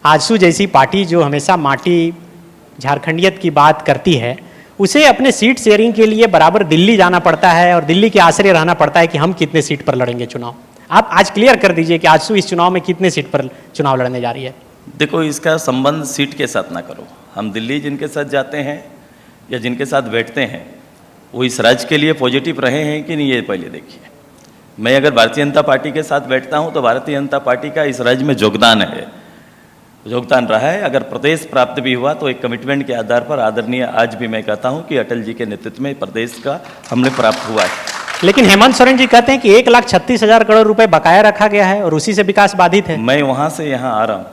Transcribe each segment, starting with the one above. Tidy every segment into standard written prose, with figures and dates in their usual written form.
आजसू जैसी पार्टी जो हमेशा माटी झारखंडियत की बात करती है, उसे अपने सीट शेयरिंग के लिए बराबर दिल्ली जाना पड़ता है और दिल्ली के आश्रय रहना पड़ता है कि हम कितने सीट पर लड़ेंगे चुनाव। आप आज क्लियर कर दीजिए कि आजसू इस चुनाव में कितने सीट पर चुनाव लड़ने जा रही है। देखो, इसका संबंध सीट के साथ ना करो। हम दिल्ली जिनके साथ जाते हैं या जिनके साथ बैठते हैं वो इस राज्य के लिए पॉजिटिव रहे हैं कि नहीं, ये पहले देखिए। मैं अगर भारतीय जनता पार्टी के साथ बैठता हूं तो भारतीय जनता पार्टी का इस राज्य में योगदान है, योगदान रहा है। अगर प्रदेश प्राप्त भी हुआ तो एक कमिटमेंट के आधार पर आदरणीय, आज भी मैं कहता हूं कि अटल जी के नेतृत्व में प्रदेश का हमने प्राप्त हुआ है। लेकिन हेमंत सोरेन जी कहते हैं कि 1,36,000 करोड़ रुपए बकाया रखा गया है और उसी से विकास बाधित है। मैं वहां से यहाँ आ रहा हूँ,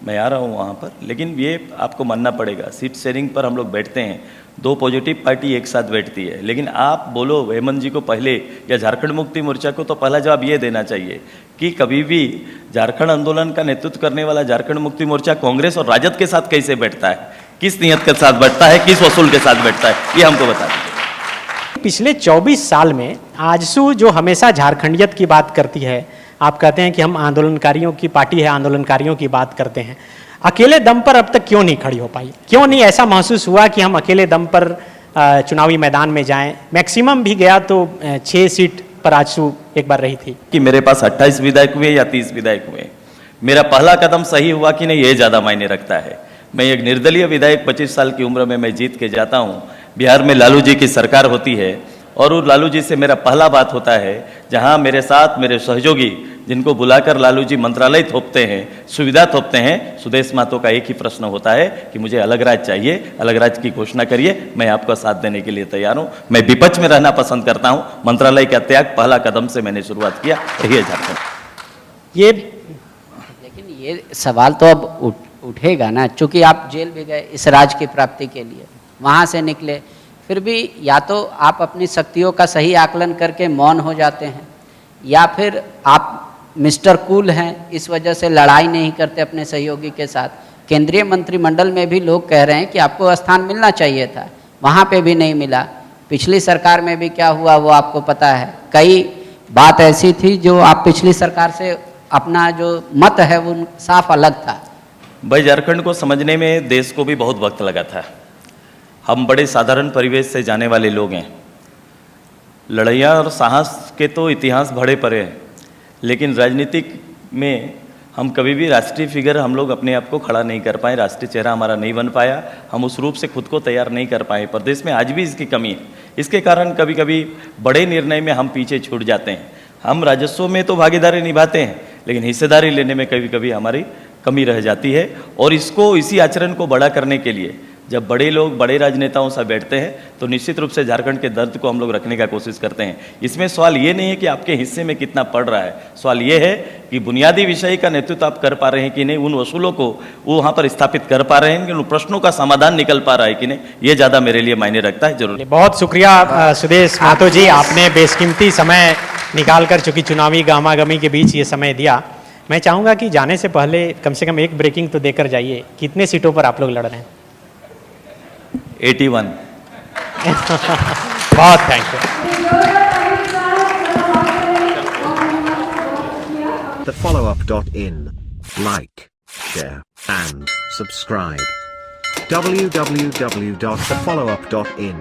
मैं आ रहा हूँ वहाँ पर, लेकिन ये आपको मानना पड़ेगा, सीट शेयरिंग पर हम लोग बैठते हैं, दो पॉजिटिव पार्टी एक साथ बैठती है। लेकिन आप बोलो हेमंत जी को पहले या झारखंड मुक्ति मोर्चा को, तो पहला जवाब ये देना चाहिए कि कभी भी झारखंड आंदोलन का नेतृत्व करने वाला झारखंड मुक्ति मोर्चा कांग्रेस और राजद के साथ कैसे बैठता है, किस नियत के साथ बैठता है, किस वसूल के साथ बैठता है, ये हमको बता दीजिए। पिछले 24 साल में आजसू जो हमेशा झारखंडियत की बात करती है, आप कहते हैं कि हम आंदोलनकारियों की पार्टी है, आंदोलनकारियों की बात करते हैं, अकेले दम पर अब तक क्यों नहीं खड़ी हो पाई? क्यों नहीं ऐसा महसूस हुआ कि हम अकेले दम पर चुनावी मैदान में जाएं? मैक्सिमम भी गया तो 6 सीट पर आजसू एक बार रही थी। कि मेरे पास 28 विधायक हुए या 30 विधायक हुए, मेरा पहला कदम सही हुआ कि नहीं, ये ज़्यादा मायने रखता है। मैं एक निर्दलीय विधायक 25 साल की उम्र में मैं जीत के जाता हूँ। बिहार में लालू जी की सरकार होती है और उस लालू जी से मेरा पहला बात होता है, जहाँ मेरे साथ मेरे सहयोगी जिनको बुलाकर लालू जी मंत्रालय थोपते हैं, सुविधा थोपते हैं, सुदेश महतो का एक ही प्रश्न होता है कि मुझे अलग राज्य चाहिए, अलग राज्य की घोषणा करिए, मैं आपका साथ देने के लिए तैयार हूँ। मैं विपक्ष में रहना पसंद करता हूँ। मंत्रालय का त्याग पहला कदम से मैंने शुरुआत किया, यही है झारखंड। लेकिन ये सवाल तो अब उठेगा ना, चूंकि आप जेल भी गए इस राज्य की प्राप्ति के लिए, वहाँ से निकले, फिर भी या तो आप अपनी शक्तियों का सही आकलन करके मौन हो जाते हैं, या फिर आप मिस्टर कूल हैं, इस वजह से लड़ाई नहीं करते अपने सहयोगी के साथ। केंद्रीय मंत्रिमंडल में भी लोग कह रहे हैं कि आपको स्थान मिलना चाहिए था, वहाँ पे भी नहीं मिला। पिछली सरकार में भी क्या हुआ वो आपको पता है। कई बात ऐसी थी जो आप पिछली सरकार से अपना जो मत है वो साफ अलग था। भाई, झारखंड को समझने में देश को भी बहुत वक्त लगा था। हम बड़े साधारण परिवेश से जाने वाले लोग हैं। लड़ाइयाँ और साहस के तो इतिहास बड़े पड़े हैं, लेकिन राजनीतिक में हम कभी भी राष्ट्रीय फिगर हम लोग अपने आप को खड़ा नहीं कर पाए, राष्ट्रीय चेहरा हमारा नहीं बन पाया, हम उस रूप से खुद को तैयार नहीं कर पाए। प्रदेश में आज भी इसकी कमी है। इसके कारण कभी कभी बड़े निर्णय में हम पीछे छूट जाते हैं। हम राजस्व में तो भागीदारी निभाते हैं, लेकिन हिस्सेदारी लेने में कभी कभी हमारी कमी रह जाती है। और इसको, इसी आचरण को बड़ा करने के लिए जब बड़े लोग बड़े राजनेताओं से बैठते हैं तो निश्चित रूप से झारखंड के दर्द को हम लोग रखने का कोशिश करते हैं। इसमें सवाल ये नहीं है कि आपके हिस्से में कितना पड़ रहा है, सवाल ये है कि बुनियादी विषय का नेतृत्व आप कर पा रहे हैं कि नहीं, उन वसूलों को वो वहाँ पर स्थापित कर पा रहे हैं कि उन प्रश्नों का समाधान निकल पा रहा है कि नहीं, ये ज़्यादा मेरे लिए मायने रखता है। जरूर। बहुत शुक्रिया सुदेश महतो जी, आपने बेशकीमती समय निकाल कर चूंकि चुनावी गहमागमी के बीच ये समय दिया। मैं चाहूँगा कि जाने से पहले कम से कम एक ब्रेकिंग तो देकर जाइए, कितने सीटों पर आप लोग लड़ रहे हैं? 81। बहुत thank you. thefollowup.in. Like, share, and subscribe. www.thefollowup.in